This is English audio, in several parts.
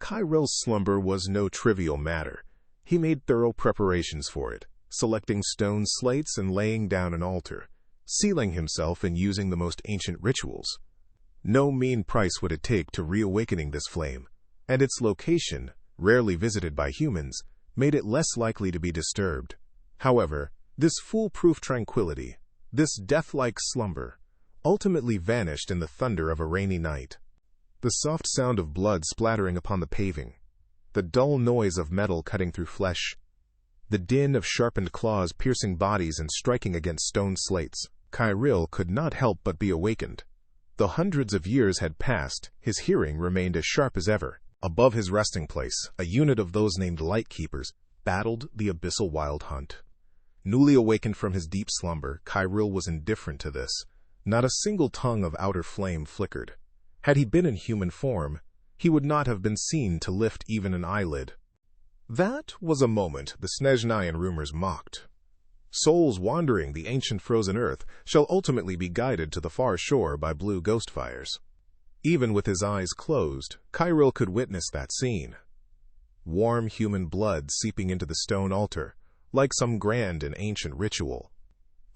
Kyril's slumber was no trivial matter. He made thorough preparations for it, selecting stone slates and laying down an altar, sealing himself and using the most ancient rituals. No mean price would it take to reawakening this flame, and its location, rarely visited by humans, made it less likely to be disturbed. However, this foolproof tranquility, this death-like slumber, ultimately vanished in the thunder of a rainy night. The soft sound of blood splattering upon the paving, the dull noise of metal cutting through flesh, the din of sharpened claws piercing bodies and striking against stone slates. Kyril could not help but be awakened. Though hundreds of years had passed, his hearing remained as sharp as ever. Above his resting place, a unit of those named Lightkeepers battled the abyssal wild hunt. Newly awakened from his deep slumber, Kyril was indifferent to this. Not a single tongue of outer flame flickered. Had he been in human form, he would not have been seen to lift even an eyelid. That was a moment the Snezhnayan rumors mocked. Souls wandering the ancient frozen earth shall ultimately be guided to the far shore by blue ghost fires. Even with his eyes closed, Kyril could witness that scene. Warm human blood seeping into the stone altar, like some grand and ancient ritual.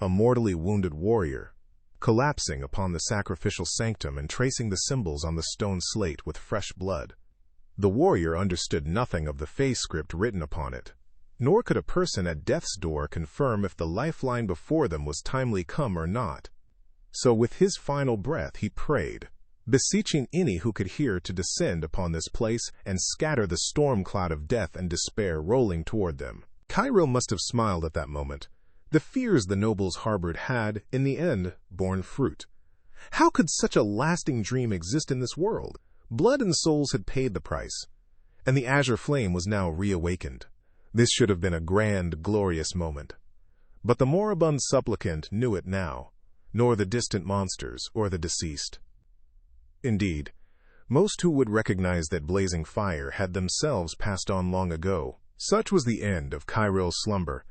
A mortally wounded warrior, collapsing upon the sacrificial sanctum and tracing the symbols on the stone slate with fresh blood. The warrior understood nothing of the face script written upon it, nor could a person at death's door confirm if the lifeline before them was timely come or not. So with his final breath he prayed, beseeching any who could hear to descend upon this place and scatter the storm cloud of death and despair rolling toward them. Kyril must have smiled at that moment. The fears the nobles harbored had, in the end, borne fruit. How could such a lasting dream exist in this world? Blood and souls had paid the price, and the azure flame was now reawakened. This should have been a grand, glorious moment. But the moribund supplicant knew it now, nor the distant monsters or the deceased. Indeed, most who would recognize that blazing fire had themselves passed on long ago. Such was the end of Kyril's slumber,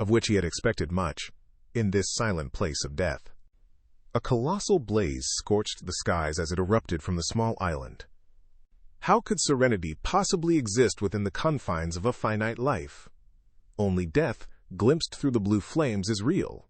of which he had expected much, in this silent place of death. A colossal blaze scorched the skies as it erupted from the small island. How could serenity possibly exist within the confines of a finite life? Only death, glimpsed through the blue flames, is real.